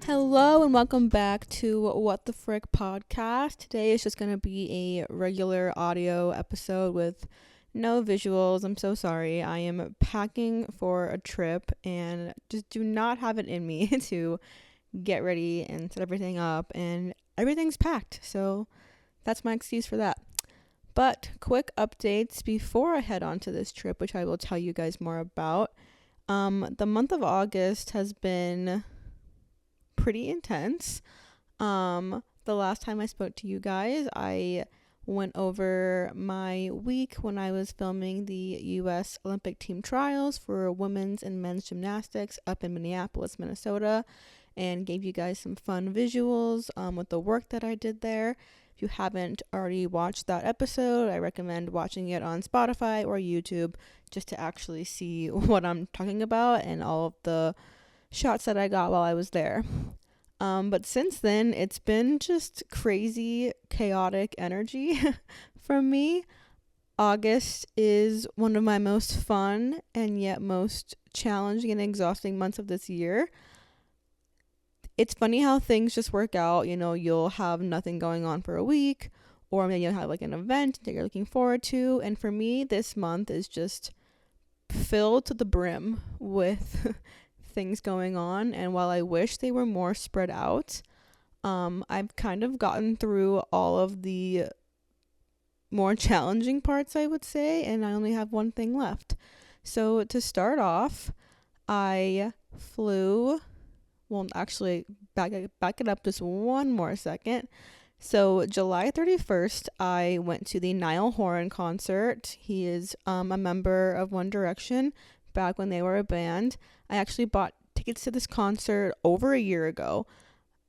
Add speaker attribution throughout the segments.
Speaker 1: Hello and welcome back to What the Frick podcast. Today is just going to be a regular audio episode with no visuals. I'm so sorry. I am packing for a trip and just do not have it in me to get ready and set everything up, and everything's packed. So that's my excuse for that. But quick updates before I head on to this trip, which I will tell you guys more about. The month of August has been pretty intense. The last time I spoke to you guys, I went over my week when I was filming the U.S. Olympic team trials for women's and men's gymnastics up in Minneapolis, Minnesota, and gave you guys some fun visuals with the work that I did there. If you haven't already watched that episode, I recommend watching it on Spotify or YouTube just to actually see what I'm talking about and all of the shots that I got while I was there. But since then, it's been just crazy, chaotic energy from me. August is one of my most fun and yet most challenging and exhausting months of this year. It's funny how things just work out. You know, you'll have nothing going on for a week, or maybe you'll have like an event that you're looking forward to. And for me, this month is just filled to the brim with things going on, and while I wish they were more spread out, I've kind of gotten through all of the more challenging parts, I would say, and I only have one thing left. So to start off, I flew, actually back it up just one more second. So July 31st, I went to the Niall Horan concert. He is a member of One Direction back when they were a band. I actually bought tickets to this concert over a year ago.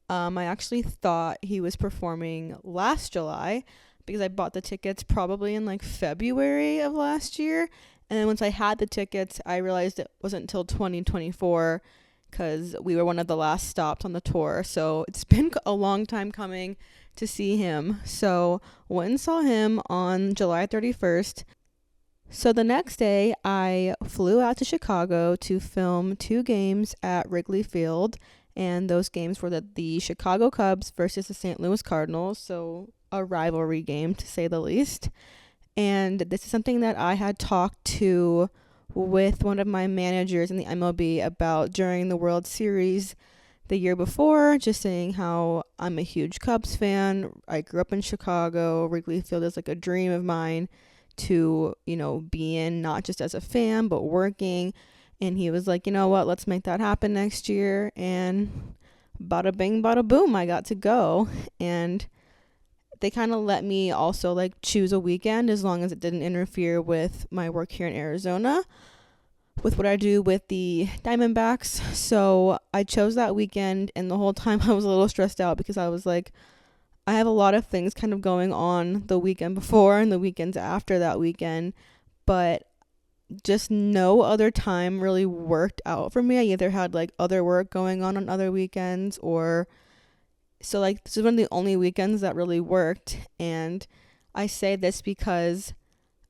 Speaker 1: I actually thought he was performing last July because I bought the tickets probably in like February of last year. And then once I had the tickets, I realized it wasn't until 2024 because we were one of the last stops on the tour. So it's been a long time coming to see him. So went and saw him on July 31st. So the next day, I flew out to Chicago to film 2 games at Wrigley Field, and those games were the Chicago Cubs versus the St. Louis Cardinals, so a rivalry game to say the least. And this is something that I had talked to with one of my managers in the MLB about during the World Series the year before, just saying how I'm a huge Cubs fan. I grew up in Chicago. Wrigley Field is like a dream of mine to, be in, not just as a fan, but working. And he was like, you know what, let's make that happen next year. And bada bing, bada boom, I got to go. And they kind of let me also like choose a weekend as long as it didn't interfere with my work here in Arizona, with what I do with the Diamondbacks. So I chose that weekend, and the whole time I was a little stressed out because I was like, I have a lot of things kind of going on the weekend before and the weekends after that weekend, but just no other time really worked out for me. I either had like other work going on other weekends, or so like this is one of the only weekends that really worked. And I say this because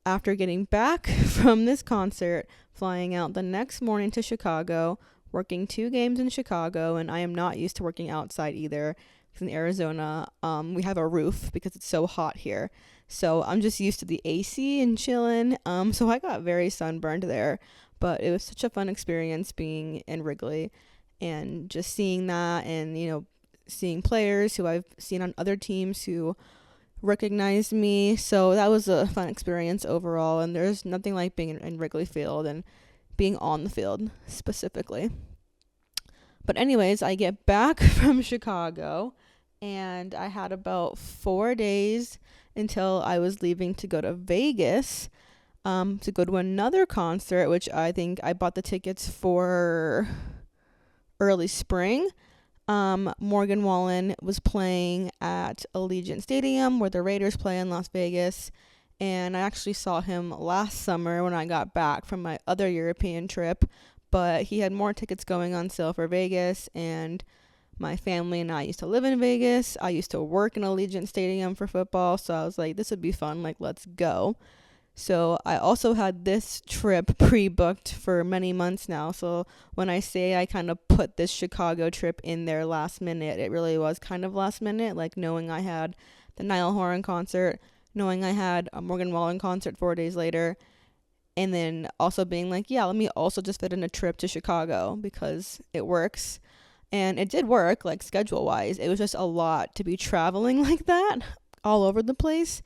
Speaker 1: after getting back from this concert, flying out the next morning to Chicago, working 2 games in Chicago, and I am not used to working outside either. In Arizona, we have a roof because it's so hot here. So I'm just used to the AC and chilling. So I got very sunburned there, but it was such a fun experience being in Wrigley and just seeing that, and seeing players who I've seen on other teams who recognized me. So that was a fun experience overall, and there's nothing like being in Wrigley Field and being on the field specifically. But anyways, I get back from Chicago, and I had about 4 days until I was leaving to go to Vegas, to go to another concert, which I think I bought the tickets for early spring. Morgan Wallen was playing at Allegiant Stadium, where the Raiders play in Las Vegas, and I actually saw him last summer when I got back from my other European trip, but he had more tickets going on sale for Vegas, and my family and I used to live in Vegas. I used to work in Allegiant Stadium for football, so I was like, this would be fun, like, let's go. So I also had this trip pre-booked for many months now. So when I say I kind of put this Chicago trip in there last minute, it really was kind of last minute, like knowing I had the Niall Horan concert, knowing I had a Morgan Wallen concert 4 days later, and then also being like, yeah, let me also just fit in a trip to Chicago because it works. And it did work, like schedule wise. It was just a lot to be traveling like that all over the place.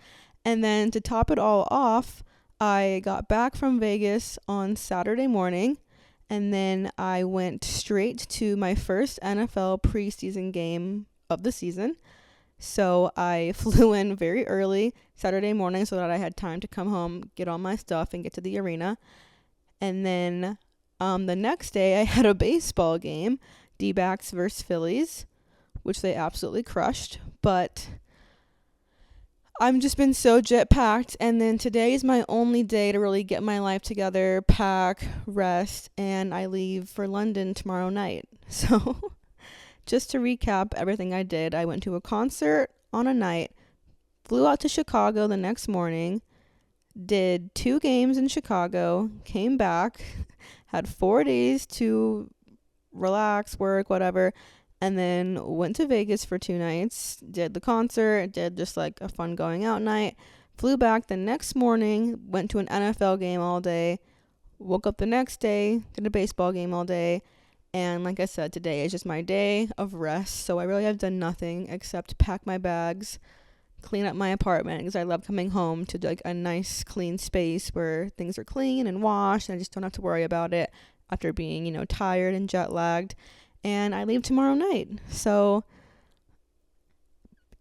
Speaker 1: And then to top it all off, I got back from Vegas on Saturday morning. And then I went straight to my first NFL preseason game of the season. So I flew in very early Saturday morning so that I had time to come home, get all my stuff, and get to the arena. And then the next day, I had a baseball game, D-backs versus Phillies, which they absolutely crushed. But I've just been so jet-packed. And then today is my only day to really get my life together, pack, rest, and I leave for London tomorrow night. So just to recap everything I did, I went to a concert on a night, flew out to Chicago the next morning, did 2 games in Chicago, came back, had 4 days to relax, work, whatever, and then went to Vegas for 2 nights, did the concert, did just like a fun going out night, flew back the next morning, went to an NFL game all day, woke up the next day, did a baseball game all day, and like I said, today is just my day of rest, so I really have done nothing except pack my bags, clean up my apartment, because I love coming home to like a nice clean space where things are clean and washed and I just don't have to worry about it after being, tired and jet lagged. And I leave tomorrow night. So,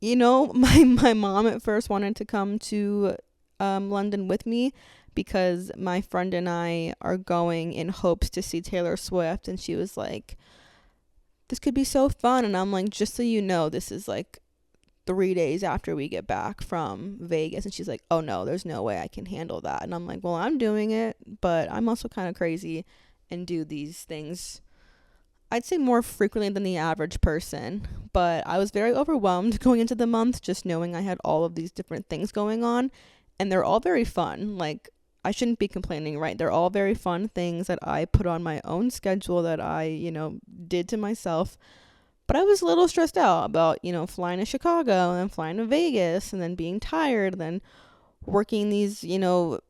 Speaker 1: my mom at first wanted to come to London with me because my friend and I are going in hopes to see Taylor Swift, and she was like, this could be so fun. And I'm like, just so you know, this is like 3 days after we get back from Vegas. And she's like, oh no, there's no way I can handle that. And I'm like, well, I'm doing it, but I'm also kind of crazy and do these things, I'd say, more frequently than the average person. But I was very overwhelmed going into the month, just knowing I had all of these different things going on, and they're all very fun. Like, I shouldn't be complaining, right? They're all very fun things that I put on my own schedule that I, did to myself. But I was a little stressed out about, flying to Chicago and flying to Vegas and then being tired, then working these,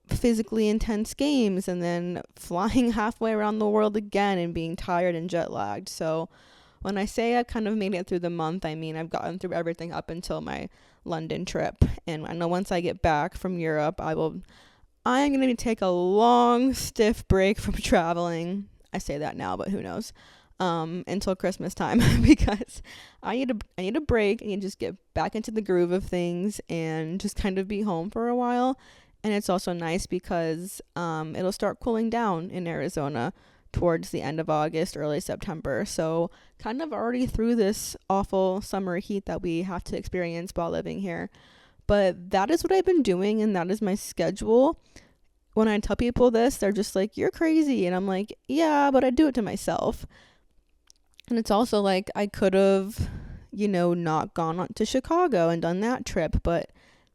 Speaker 1: physically intense games and then flying halfway around the world again and being tired and jet lagged. So when I say I've kind of made it through the month, I mean I've gotten through everything up until my London trip. And I know once I get back from Europe, I am going to take a long, stiff break from traveling. I say that now, but who knows? Until Christmas time because I need a break and just get back into the groove of things and just kind of be home for a while. And it's also nice because it'll start cooling down in Arizona towards the end of August, early September. So kind of already through this awful summer heat that we have to experience while living here. But that is what I've been doing, and that is my schedule. When I tell people this, they're just like, you're crazy. And I'm like, yeah, but I do it to myself. And it's also like I could have, not gone to Chicago and done that trip, but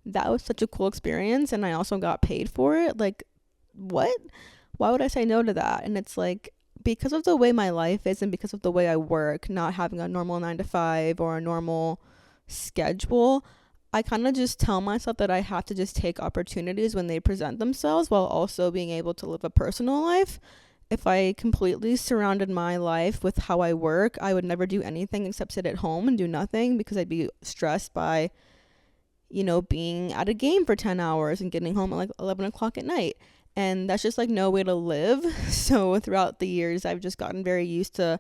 Speaker 1: that was such a cool experience and I also got paid for it. Like, what? Why would I say no to that? And it's like, because of the way my life is and because of the way I work, not having a normal 9 to 5 or a normal schedule, I kind of just tell myself that I have to just take opportunities when they present themselves while also being able to live a personal life. If I completely surrounded my life with how I work, I would never do anything except sit at home and do nothing because I'd be stressed by, being at a game for 10 hours and getting home at like 11 o'clock at night. And that's just like no way to live. So throughout the years, I've just gotten very used to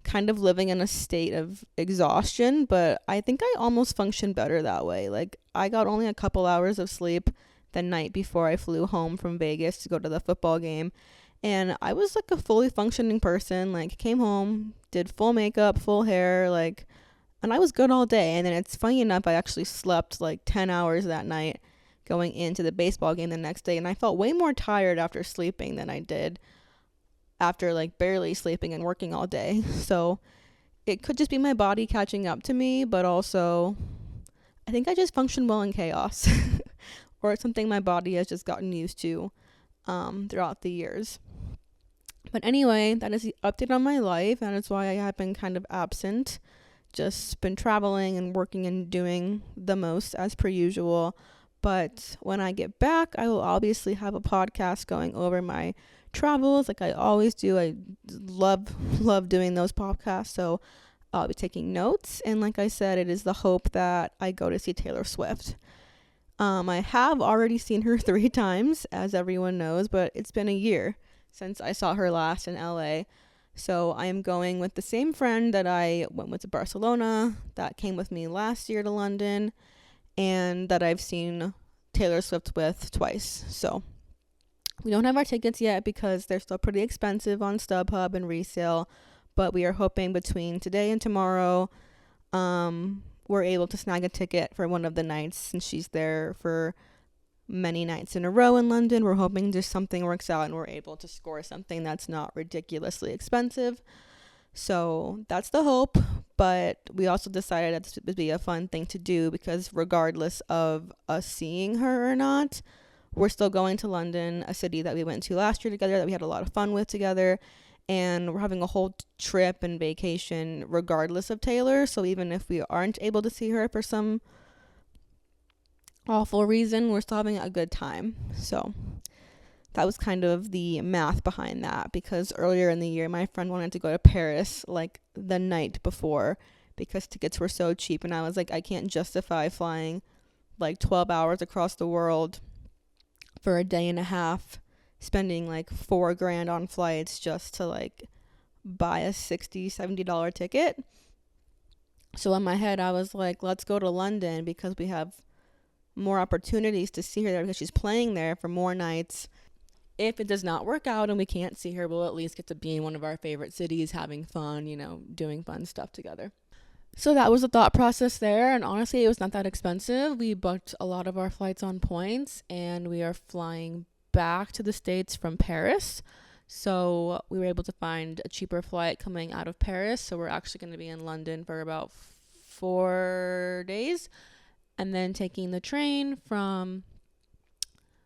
Speaker 1: kind of living in a state of exhaustion. But I think I almost functioned better that way. Like, I got only a couple hours of sleep the night before I flew home from Vegas to go to the football game. And I was like a fully functioning person, like came home, did full makeup, full hair, and I was good all day. And then it's funny enough, I actually slept like 10 hours that night going into the baseball game the next day. And I felt way more tired after sleeping than I did after like barely sleeping and working all day. So it could just be my body catching up to me, but also I think I just function well in chaos. or it's something my body has just gotten used to throughout the years. But anyway, that is the update on my life. That is why I have been kind of absent. Just been traveling and working and doing the most as per usual. But when I get back, I will obviously have a podcast going over my travels like I always do. I love doing those podcasts. So I'll be taking notes. And like I said, it is the hope that I go to see Taylor Swift. I have already seen her 3 times, as everyone knows, but it's been a year since I saw her last in LA. So I am going with the same friend that I went with to Barcelona, that came with me last year to London, and that I've seen Taylor Swift with twice. So we don't have our tickets yet because they're still pretty expensive on StubHub and resale, but we are hoping between today and tomorrow we're able to snag a ticket for one of the nights, since she's there for many nights in a row in London. We're hoping just something works out and we're able to score something that's not ridiculously expensive. So that's the hope, but we also decided that this would be a fun thing to do because regardless of us seeing her or not, we're still going to London, a city that we went to last year together, that we had a lot of fun with together, and we're having a whole trip and vacation regardless of Taylor. So even if we aren't able to see her for some awful reason, we're still having a good time. So that was kind of the math behind that, because earlier in the year my friend wanted to go to Paris like the night before because tickets were so cheap, and I was like, I can't justify flying like 12 hours across the world for a day and a half, spending like $4,000 on flights just to like buy a $60-$70 ticket. So in my head I was like, let's go to London because we have more opportunities to see her there because she's playing there for more nights. If it does not work out and we can't see her, we'll at least get to be in one of our favorite cities, having fun, doing fun stuff together. So that was the thought process there, and honestly, it was not that expensive. We booked a lot of our flights on points, and we are flying back to the States from Paris. So we were able to find a cheaper flight coming out of Paris. So we're actually going to be in London for about 4 days, and then taking the train from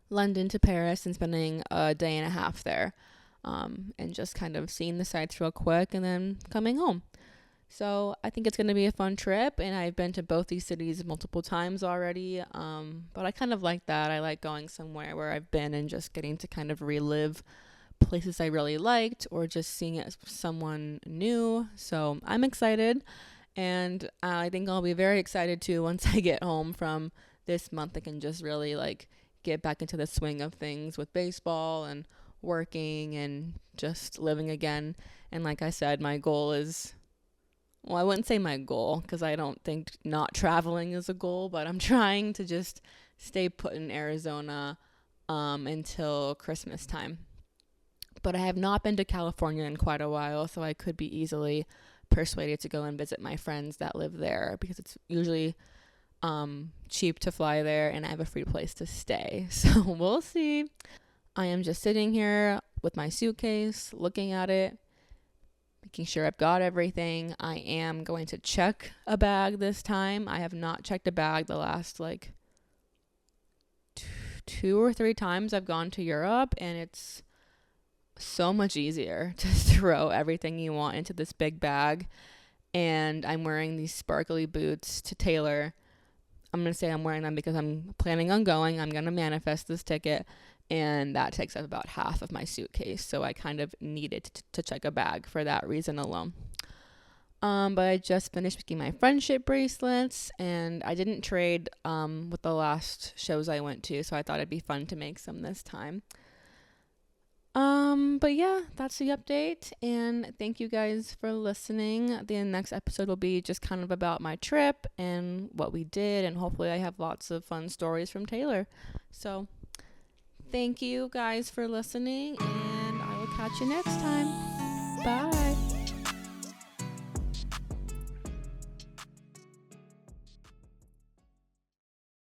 Speaker 1: London to Paris and spending a day and a half there, and just kind of seeing the sights real quick and then coming home. So I think it's going to be a fun trip, and I've been to both these cities multiple times already, but I kind of like that. I like going somewhere where I've been and just getting to kind of relive places I really liked, or just seeing it as someone new. So I'm excited, and I think I'll be very excited too once I get home from this month. I can just really like get back into the swing of things with baseball and working and just living again. And like I said, my goal is, well, I wouldn't say my goal because I don't think not traveling is a goal, but I'm trying to just stay put in Arizona until Christmas time. But I have not been to California in quite a while, so I could be easily persuaded to go and visit my friends that live there because it's usually cheap to fly there and I have a free place to stay. So we'll see. I am just sitting here with my suitcase, looking at it, making sure I've got everything. I am going to check a bag this time. I have not checked a bag the last like 2 or 3 times I've gone to Europe, and it's so much easier to throw everything you want into this big bag. And I'm wearing these sparkly boots to Taylor. I'm going to say I'm wearing them because I'm planning on going. I'm going to manifest this ticket, and that takes up about half of my suitcase. So I kind of needed to check a bag for that reason alone. But I just finished making my friendship bracelets, and I didn't trade with the last shows I went to, so I thought it'd be fun to make some this time. But yeah, that's the update, and thank you guys for listening. The next episode will be just kind of about my trip and what we did, and hopefully I have lots of fun stories from Taylor. So thank you guys for listening, and I will catch you next time. Bye.